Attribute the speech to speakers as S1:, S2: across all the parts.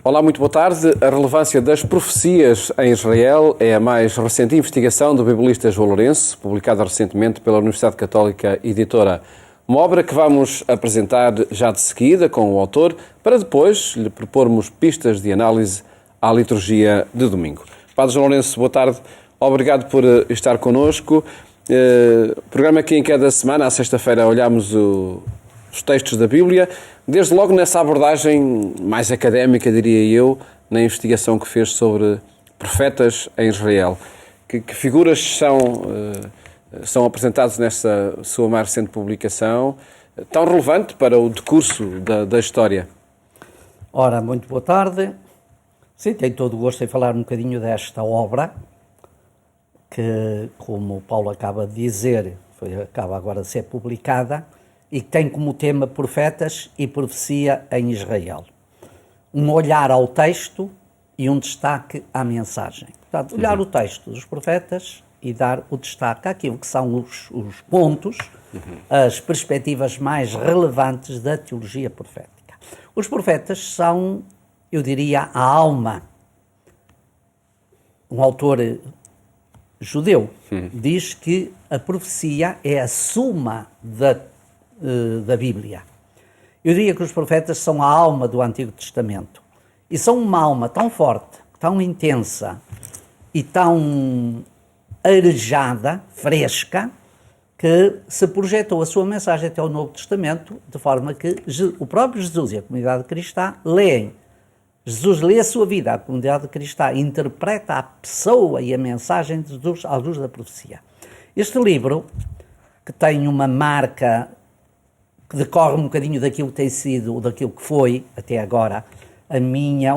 S1: Olá, muito boa tarde. A relevância das profecias em Israel é a mais recente investigação do bibelista João Lourenço, publicada recentemente pela Universidade Católica Editora. Uma obra que vamos apresentar já de seguida com o autor, para depois lhe propormos pistas de análise à liturgia de domingo. Padre João Lourenço, boa tarde. Obrigado por estar connosco. Programa que em cada semana, à sexta-feira, olhamos os textos da Bíblia, desde logo nessa abordagem mais académica, diria eu, na investigação que fez sobre profetas em Israel. Que figuras são apresentadas nesta sua mais recente publicação, tão relevante para o decurso da história?
S2: Ora, muito boa tarde. Sim, tenho todo o gosto em falar um bocadinho desta obra, que, como o Paulo acaba de dizer, acaba agora de ser publicada, e que tem como tema profetas e profecia em Israel. Um olhar ao texto e um destaque à mensagem. Portanto, olhar o texto dos profetas e dar o destaque àquilo que são os pontos, as perspectivas mais relevantes da teologia profética. Os profetas são, eu diria, a alma. Um autor judeu diz que a profecia é a suma da Bíblia. Eu diria que os profetas são a alma do Antigo Testamento. E são uma alma tão forte, tão intensa e tão arejada, fresca, que se projetou a sua mensagem até o Novo Testamento, de forma que o próprio Jesus e a comunidade cristã leem. Jesus lê a sua vida, a comunidade cristã interpreta a pessoa e a mensagem de Jesus à luz da profecia. Este livro, que tem uma marca que decorre um bocadinho daquilo que tem sido, daquilo que foi, até agora,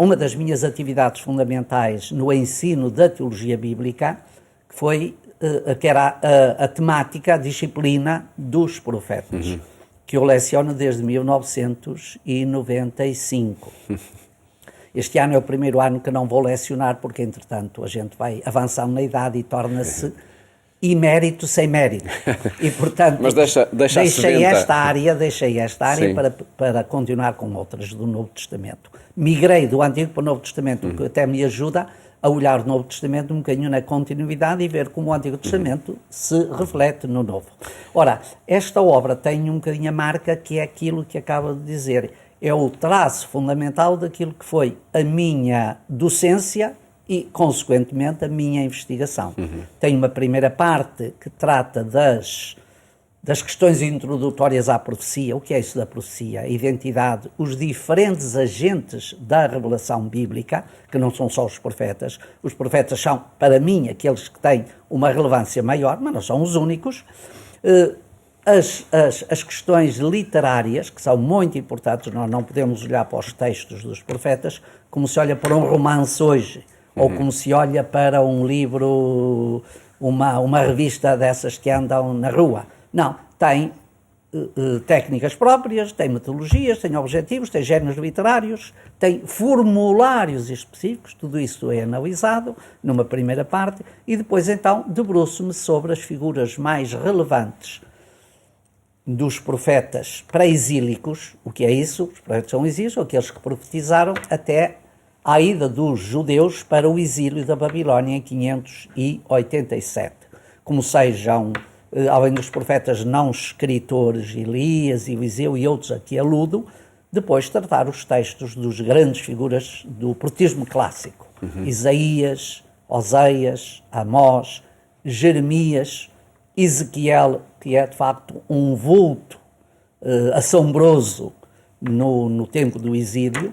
S2: uma das minhas atividades fundamentais no ensino da teologia bíblica, que era a temática, a disciplina dos profetas, que eu leciono desde 1995. Este ano é o primeiro ano que não vou lecionar, porque, entretanto, a gente vai avançando na idade e torna-se imérito sem mérito. E, portanto,
S1: mas deixei
S2: esta área para continuar com outras do Novo Testamento. Migrei do Antigo para o Novo Testamento, o que até me ajuda a olhar o Novo Testamento um bocadinho na continuidade e ver como o Antigo Testamento se reflete no Novo. Ora, esta obra tem um bocadinho a marca que é aquilo que acaba de dizer. É o traço fundamental daquilo que foi a minha docência e, consequentemente, a minha investigação. Tem uma primeira parte que trata das questões introdutórias à profecia. O que é isso da profecia? A identidade, os diferentes agentes da revelação bíblica, que não são só os profetas. Os profetas são, para mim, aqueles que têm uma relevância maior, mas não são os únicos. As questões literárias, que são muito importantes, nós não podemos olhar para os textos dos profetas como se olha para um romance hoje, ou como se olha para um livro, uma revista dessas que andam na rua. Não, tem técnicas próprias, tem metodologias, tem objetivos, tem géneros literários, tem formulários específicos, tudo isso é analisado numa primeira parte, e depois então debruço-me sobre as figuras mais relevantes dos profetas pré-exílicos. O que é isso? Os profetas são exílios, são aqueles que profetizaram até à ida dos judeus para o exílio da Babilónia em 587. Como sejam, além dos profetas não escritores, Elias, Eliseu e outros a que aludo, depois tratar os textos dos grandes figuras do profetismo clássico. Isaías, Oseias, Amós, Jeremias, Ezequiel, que é de facto um vulto assombroso no tempo do exílio,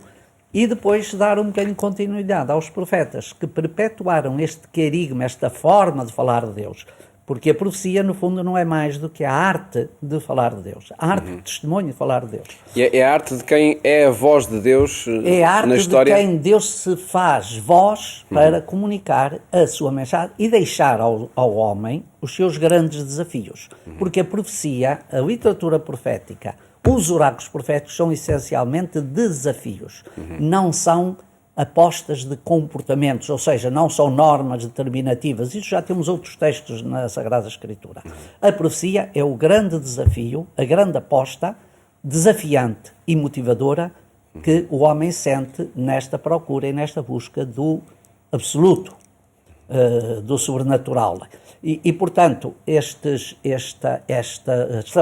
S2: e depois dar um bocadinho de continuidade aos profetas que perpetuaram este querigma, esta forma de falar de Deus, porque a profecia no fundo não é mais do que a arte de falar de Deus, a arte de testemunho de falar de Deus.
S1: E é a arte de quem é a voz de Deus na história?
S2: É a arte de quem Deus se faz voz para comunicar a sua mensagem e deixar ao homem os seus grandes desafios, porque a profecia, a literatura profética, os oráculos proféticos são essencialmente desafios, não são apostas de comportamentos, ou seja, não são normas determinativas. Isso já temos outros textos na Sagrada Escritura. A profecia é o grande desafio, a grande aposta, desafiante e motivadora que o homem sente nesta procura e nesta busca do absoluto, do sobrenatural. E portanto, esta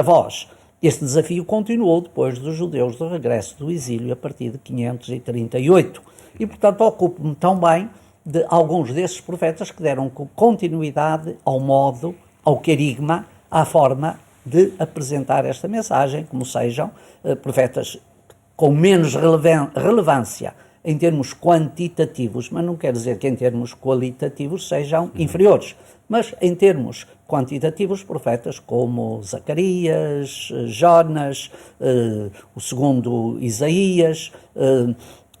S2: voz, este desafio continuou depois dos judeus de regresso do exílio a partir de 538. E, portanto, ocupo-me também de alguns desses profetas que deram continuidade ao modo, ao querigma, à forma de apresentar esta mensagem, como sejam profetas com menos relevância em termos quantitativos, mas não quer dizer que em termos qualitativos sejam inferiores, mas em termos quantitativos, profetas como Zacarias, Jonas, o segundo Isaías,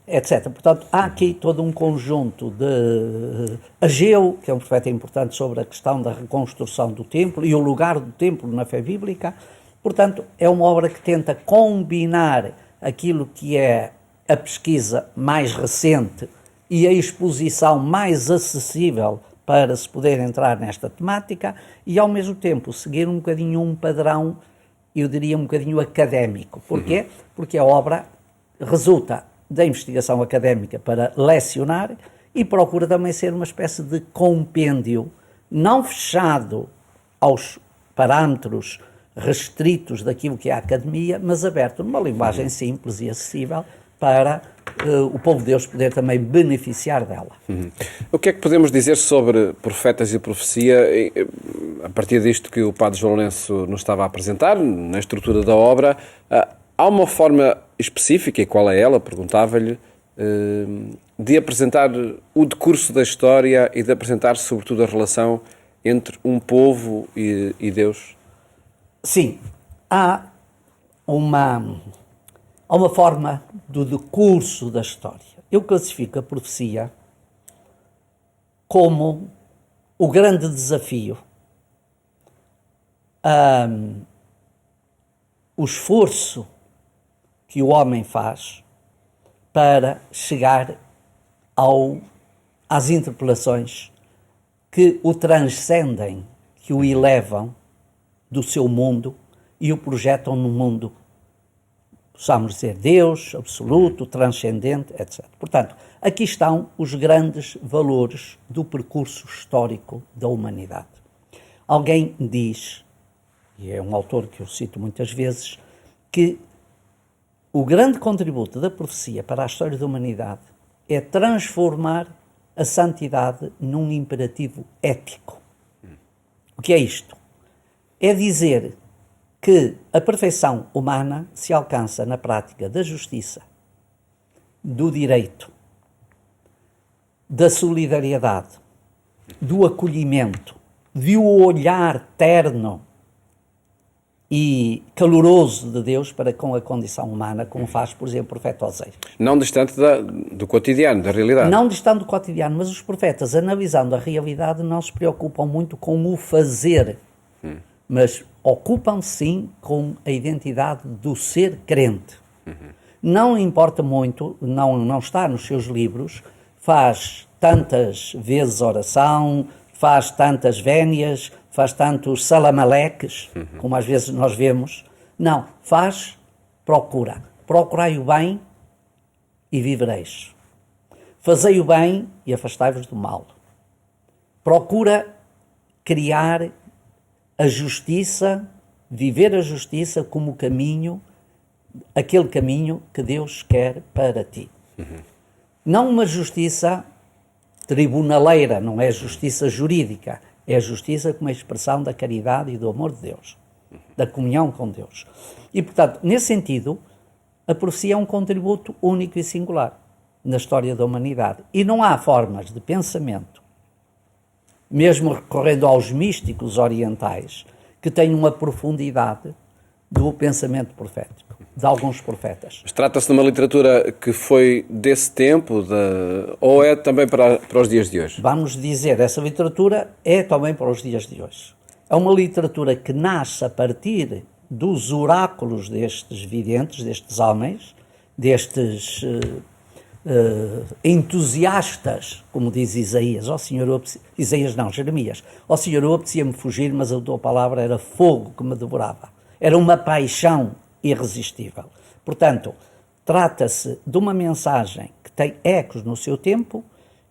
S2: etc. Portanto, há aqui todo um conjunto de Ageu, que é um profeta importante sobre a questão da reconstrução do templo e o lugar do templo na fé bíblica. Portanto, é uma obra que tenta combinar aquilo que é a pesquisa mais recente e a exposição mais acessível para se poder entrar nesta temática e, ao mesmo tempo, seguir um bocadinho um padrão, eu diria um bocadinho académico. Porquê? Porque a obra resulta da investigação académica para lecionar e procura também ser uma espécie de compêndio, não fechado aos parâmetros restritos daquilo que é a academia, mas aberto numa linguagem simples e acessível para o povo de Deus poder também beneficiar dela.
S1: O que é que podemos dizer sobre profetas e profecia, a partir disto que o Padre João Lourenço nos estava a apresentar, na estrutura da obra? Há uma forma específica, e qual é ela, perguntava-lhe, de apresentar o decurso da história e de apresentar, sobretudo, a relação entre um povo e Deus?
S2: Sim, há uma forma do decurso da história. Eu classifico a profecia como o grande desafio, o esforço que o homem faz para chegar às interpelações que o transcendem, que o elevam do seu mundo e o projetam no mundo, possamos dizer Deus, absoluto, transcendente, etc. Portanto, aqui estão os grandes valores do percurso histórico da humanidade. Alguém diz, e é um autor que eu cito muitas vezes, que o grande contributo da profecia para a história da humanidade é transformar a santidade num imperativo ético. O que é isto? É dizer que a perfeição humana se alcança na prática da justiça, do direito, da solidariedade, do acolhimento, de um olhar terno e caloroso de Deus para com a condição humana, como faz, por exemplo, o profeta Oseias.
S1: Não distante do cotidiano, da realidade.
S2: Não distante do cotidiano, mas os profetas, analisando a realidade, não se preocupam muito com o fazer, mas ocupam-se sim com a identidade do ser crente. Não importa muito, não está nos seus livros, faz tantas vezes oração, faz tantas vénias, faz tantos salamaleques, como às vezes nós vemos. Não, procura. Procurai o bem e vivereis. Fazei o bem e afastai-vos do mal. Procura criar a justiça, viver a justiça como caminho, aquele caminho que Deus quer para ti. Não uma justiça tribunaleira, não é justiça jurídica, é a justiça como a expressão da caridade e do amor de Deus, da comunhão com Deus. E, portanto, nesse sentido, a profecia é um contributo único e singular na história da humanidade. E não há formas de pensamento, mesmo recorrendo aos místicos orientais, que tenham a profundidade do pensamento profético, de alguns profetas.
S1: Mas trata-se de uma literatura que foi desse tempo, ou é também para os dias de hoje?
S2: Vamos dizer, essa literatura é também para os dias de hoje. É uma literatura que nasce a partir dos oráculos destes videntes, destes homens, destes entusiastas, como diz Isaías. Jeremias. Ó Senhor, eu apetecia-me fugir, mas a tua palavra era fogo que me devorava. Era uma paixão irresistível. Portanto, Trata-se de uma mensagem que tem ecos no seu tempo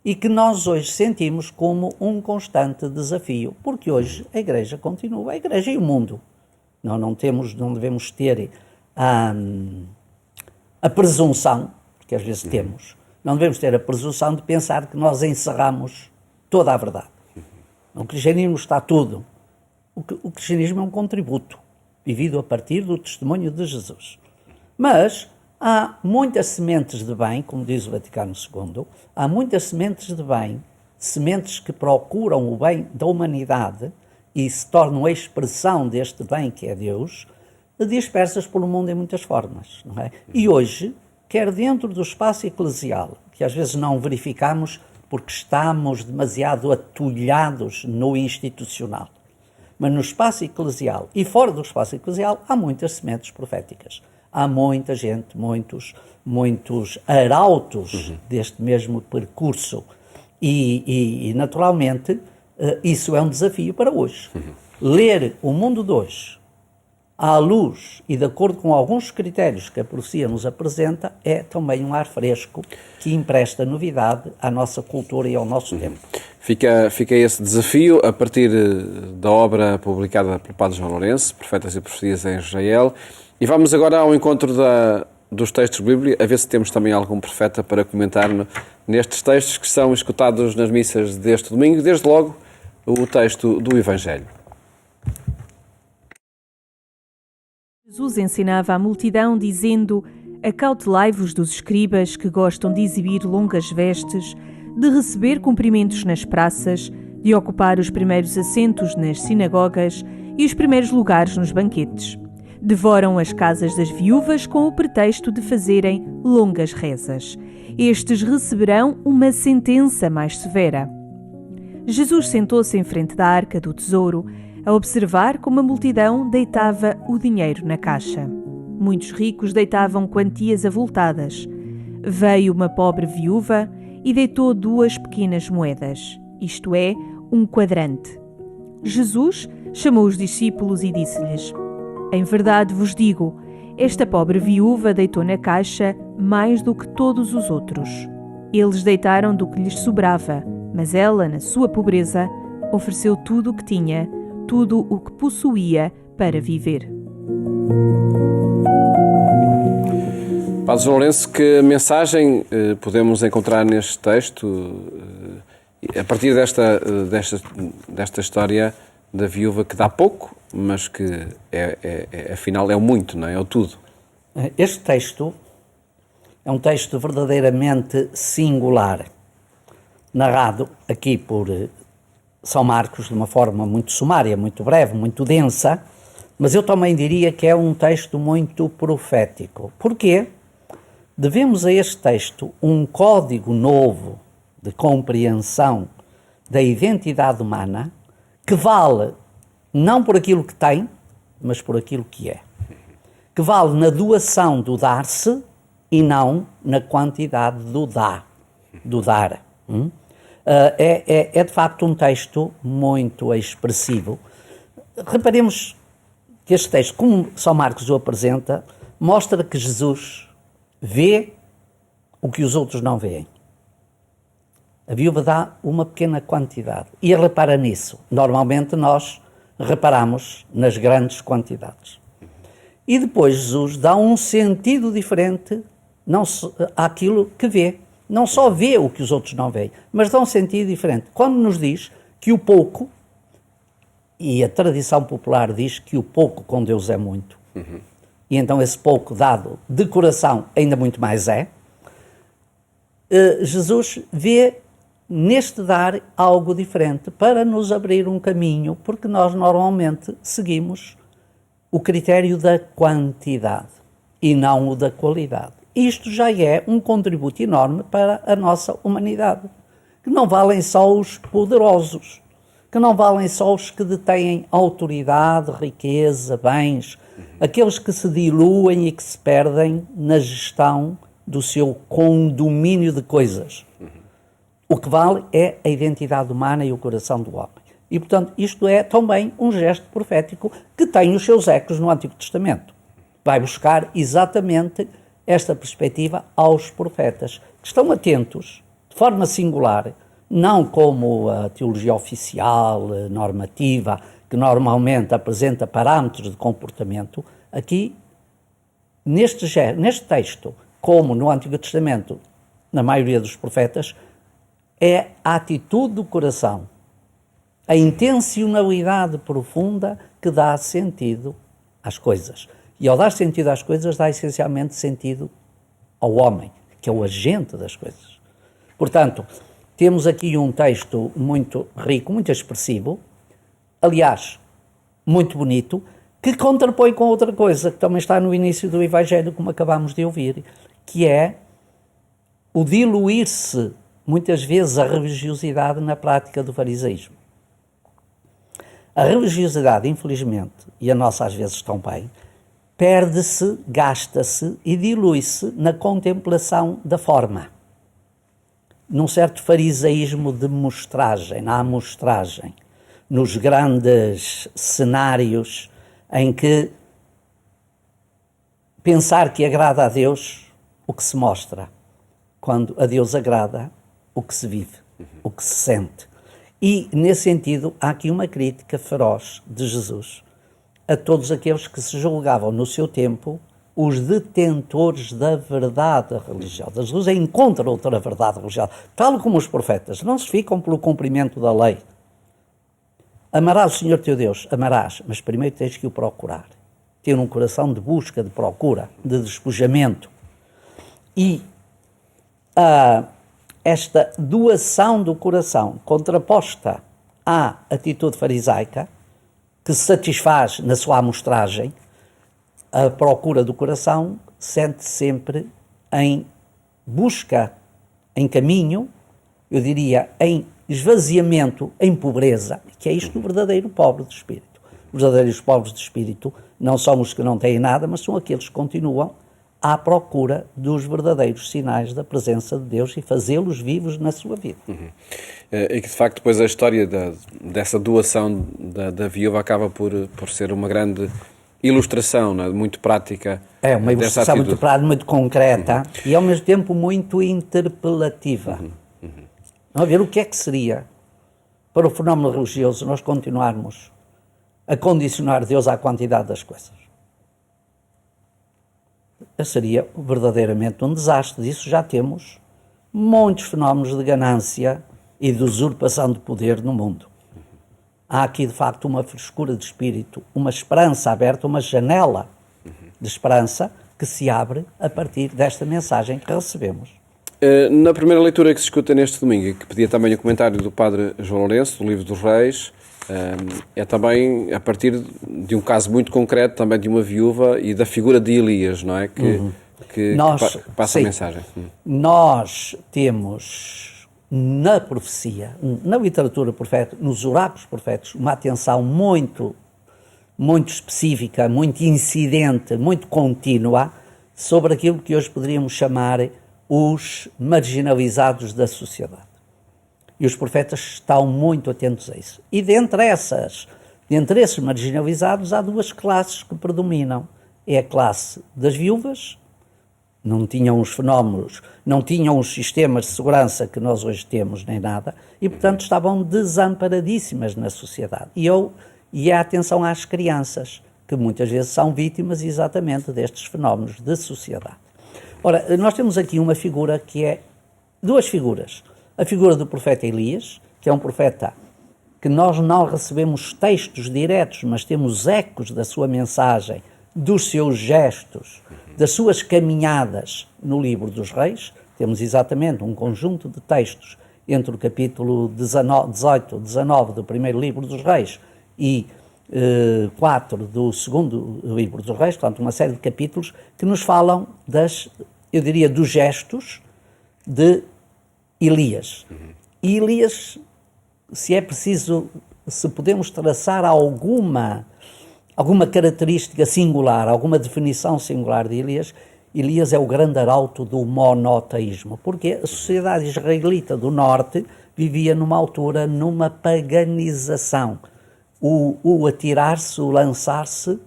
S2: e que nós hoje sentimos como um constante desafio, porque hoje a Igreja continua, a Igreja e o mundo. Nós não devemos ter a presunção, porque às vezes temos, não devemos ter a presunção de pensar que nós encerramos toda a verdade. O cristianismo está tudo. O cristianismo é um contributo, vivido a partir do testemunho de Jesus. Mas há muitas sementes de bem, como diz o Vaticano II, há muitas sementes de bem, sementes que procuram o bem da humanidade e se tornam a expressão deste bem que é Deus, dispersas pelo mundo em muitas formas, não é? E hoje, quer dentro do espaço eclesial, que às vezes não verificamos porque estamos demasiado atulhados no institucional, mas no espaço eclesial e fora do espaço eclesial há muitas sementes proféticas. Há muita gente, muitos arautos deste mesmo percurso. E naturalmente, isso é um desafio para hoje. Ler o mundo de hoje, à luz e de acordo com alguns critérios que a profecia nos apresenta, é também um ar fresco que empresta novidade à nossa cultura e ao nosso tempo.
S1: Fica esse desafio a partir da obra publicada pelo Padre João Lourenço, Profetas e Profecias em Israel. E vamos agora ao encontro dos textos da Bíblia, a ver se temos também algum profeta para comentar nestes textos que são escutados nas missas deste domingo, desde logo o texto do Evangelho.
S3: Jesus ensinava a multidão dizendo: acautelai-vos dos escribas que gostam de exibir longas vestes, de receber cumprimentos nas praças, de ocupar os primeiros assentos nas sinagogas e os primeiros lugares nos banquetes. Devoram as casas das viúvas com o pretexto de fazerem longas rezas. Estes receberão uma sentença mais severa. Jesus sentou-se em frente da arca do tesouro, a observar como a multidão deitava o dinheiro na caixa. Muitos ricos deitavam quantias avultadas. Veio uma pobre viúva e deitou 2 pequenas moedas, isto é, um quadrante. Jesus chamou os discípulos e disse-lhes: em verdade vos digo, esta pobre viúva deitou na caixa mais do que todos os outros. Eles deitaram do que lhes sobrava, mas ela, na sua pobreza, ofereceu tudo o que tinha, tudo o que possuía para viver.
S1: Padre João Lourenço, que mensagem podemos encontrar neste texto a partir desta história da viúva que dá pouco, mas que afinal é o muito, não é? É o tudo.
S2: Este texto é um texto verdadeiramente singular, narrado aqui por São Marcos de uma forma muito sumária, muito breve, muito densa, mas eu também diria que é um texto muito profético. Porquê? Devemos a este texto um código novo de compreensão da identidade humana que vale não por aquilo que tem, mas por aquilo que é. Que vale na doação do dar-se e não na quantidade do dar. É de facto um texto muito expressivo. Reparemos que este texto, como São Marcos o apresenta, mostra que Jesus vê o que os outros não veem. A viúva dá uma pequena quantidade. E ele repara nisso. Normalmente nós reparamos nas grandes quantidades. E depois Jesus dá um sentido diferente àquilo que vê. Não só vê o que os outros não veem, mas dá um sentido diferente. Quando nos diz que o pouco, e a tradição popular diz que o pouco com Deus é muito, e então esse pouco dado de coração ainda muito mais é, Jesus vê neste dar algo diferente para nos abrir um caminho, porque nós normalmente seguimos o critério da quantidade e não o da qualidade. Isto já é um contributo enorme para a nossa humanidade, que não valem só os poderosos, que não valem só os que detêm autoridade, riqueza, bens, aqueles que se diluem e que se perdem na gestão do seu condomínio de coisas. O que vale é a identidade humana e o coração do homem. E, portanto, isto é também um gesto profético que tem os seus ecos no Antigo Testamento. Vai buscar exatamente esta perspectiva aos profetas, que estão atentos, de forma singular, não como a teologia oficial, normativa, que normalmente apresenta parâmetros de comportamento. Aqui, neste texto, como no Antigo Testamento, na maioria dos profetas, é a atitude do coração, a intencionalidade profunda que dá sentido às coisas. E ao dar sentido às coisas, dá essencialmente sentido ao homem, que é o agente das coisas. Portanto, temos aqui um texto muito rico, muito expressivo, aliás, muito bonito, que contrapõe com outra coisa, que também está no início do Evangelho, como acabamos de ouvir, que é o diluir-se, muitas vezes, a religiosidade na prática do farisaísmo. A religiosidade, infelizmente, e a nossa às vezes tão bem, perde-se, gasta-se e dilui-se na contemplação da forma. Num certo farisaísmo de mostragem, na amostragem, nos grandes cenários em que pensar que agrada a Deus o que se mostra, quando a Deus agrada o que se vive, o que se sente. E, nesse sentido, há aqui uma crítica feroz de Jesus a todos aqueles que se julgavam no seu tempo os detentores da verdade religiosa. Jesus encontra outra verdade religiosa, tal como os profetas. Não se ficam pelo cumprimento da lei. Amarás o Senhor teu Deus, amarás, mas primeiro tens que o procurar. Ter um coração de busca, de procura, de despojamento. E esta doação do coração, contraposta à atitude farisaica, que se satisfaz na sua amostragem, a procura do coração sente sempre em busca, em caminho, eu diria, em esvaziamento, em pobreza, que é isto do verdadeiro pobre de espírito. Os verdadeiros pobres de espírito não são os que não têm nada, mas são aqueles que continuam à procura dos verdadeiros sinais da presença de Deus e fazê-los vivos na sua vida.
S1: E que, de facto, depois a história dessa doação da viúva acaba por ser uma grande ilustração, né, muito prática.
S2: É uma ilustração muito prática, muito concreta e, ao mesmo tempo, muito interpelativa. Vamos ver o que é que seria para o fenómeno religioso nós continuarmos a condicionar Deus à quantidade das coisas. Seria verdadeiramente um desastre. Disso já temos muitos fenómenos de ganância e de usurpação de poder no mundo. Há aqui, de facto, uma frescura de espírito, uma esperança aberta, uma janela de esperança que se abre a partir desta mensagem que recebemos.
S1: Na primeira leitura que se escuta neste domingo, que pedia também o comentário do Padre João Lourenço, do Livro dos Reis, é também a partir de um caso muito concreto, também de uma viúva e da figura de Elias, não é? Que passa a mensagem.
S2: Nós temos na profecia, na literatura profética, nos oráculos proféticos, uma atenção muito específica, muito incidente, muito contínua sobre aquilo que hoje poderíamos chamar os marginalizados da sociedade. E os profetas estão muito atentos a isso. E dentre esses marginalizados há duas classes que predominam. É a classe das viúvas, não tinham os fenómenos, não tinham os sistemas de segurança que nós hoje temos, nem nada, e portanto estavam desamparadíssimas na sociedade. E a atenção às crianças, que muitas vezes são vítimas exatamente destes fenómenos de sociedade. Ora, nós temos aqui uma figura que é, duas figuras. A figura do profeta Elias, que é um profeta que nós não recebemos textos diretos, mas temos ecos da sua mensagem, dos seus gestos, das suas caminhadas no Livro dos Reis. Temos exatamente um conjunto de textos entre o capítulo 18, 19 do primeiro Livro dos Reis e 4 do segundo Livro dos Reis, portanto uma série de capítulos que nos falam dos gestos de Elias. E Elias, se podemos traçar alguma característica singular, alguma definição singular de Elias é o grande arauto do monoteísmo, porque a sociedade israelita do norte vivia numa altura, numa paganização. O atirar-se, o lançar-se,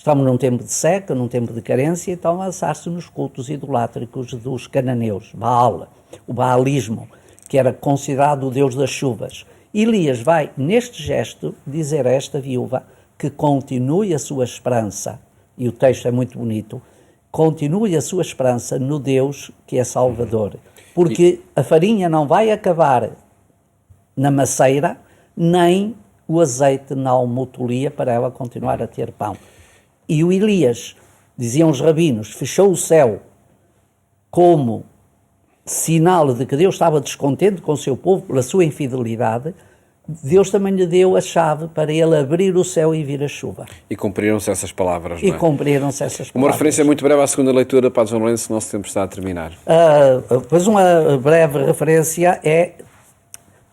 S2: Estamos num tempo de seca, num tempo de carência, então avançar-se nos cultos idolátricos dos cananeus, Baal, o baalismo, que era considerado o deus das chuvas. Elias vai, neste gesto, dizer a esta viúva que continue a sua esperança, e o texto é muito bonito, continue a sua esperança no Deus que é Salvador, porque a farinha não vai acabar na maceira, nem o azeite na almotolia para ela continuar a ter pão. E o Elias, diziam os rabinos, fechou o céu como sinal de que Deus estava descontente com o seu povo pela sua infidelidade. Deus também lhe deu a chave para ele abrir o céu e vir a chuva.
S1: E cumpriram-se essas palavras, não é?
S2: E cumpriram-se essas palavras.
S1: Uma referência muito breve à segunda leitura, Padre João Lourenço, o nosso tempo está a terminar.
S2: Pois uma breve referência é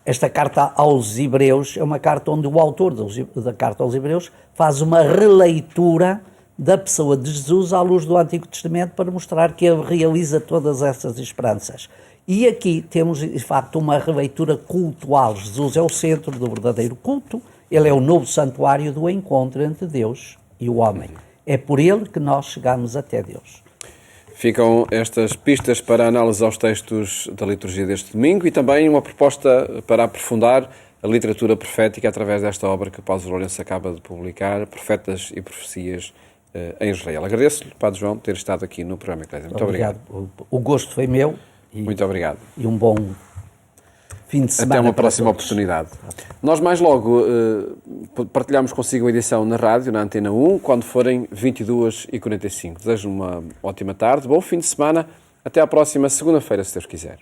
S2: esta carta aos Hebreus, é uma carta onde o autor da carta aos Hebreus faz uma releitura da pessoa de Jesus à luz do Antigo Testamento para mostrar que ele realiza todas essas esperanças. E aqui temos, de facto, uma releitura cultual. Jesus é o centro do verdadeiro culto, ele é o novo santuário do encontro entre Deus e o homem. É por ele que nós chegamos até Deus.
S1: Ficam estas pistas para análise aos textos da liturgia deste domingo e também uma proposta para aprofundar a literatura profética através desta obra que o Padre Lourenço acaba de publicar, Profetas e Profecias em Israel. Agradeço-lhe, Padre João, ter estado aqui no programa Eclésia. Muito obrigado.
S2: O gosto foi meu.
S1: Muito obrigado.
S2: E um bom fim de semana.
S1: Até uma próxima oportunidade. Nós mais logo partilhamos consigo uma edição na rádio, na Antena 1, quando forem 22h45. Desejo uma ótima tarde, bom fim de semana. Até à próxima segunda-feira, se Deus quiser.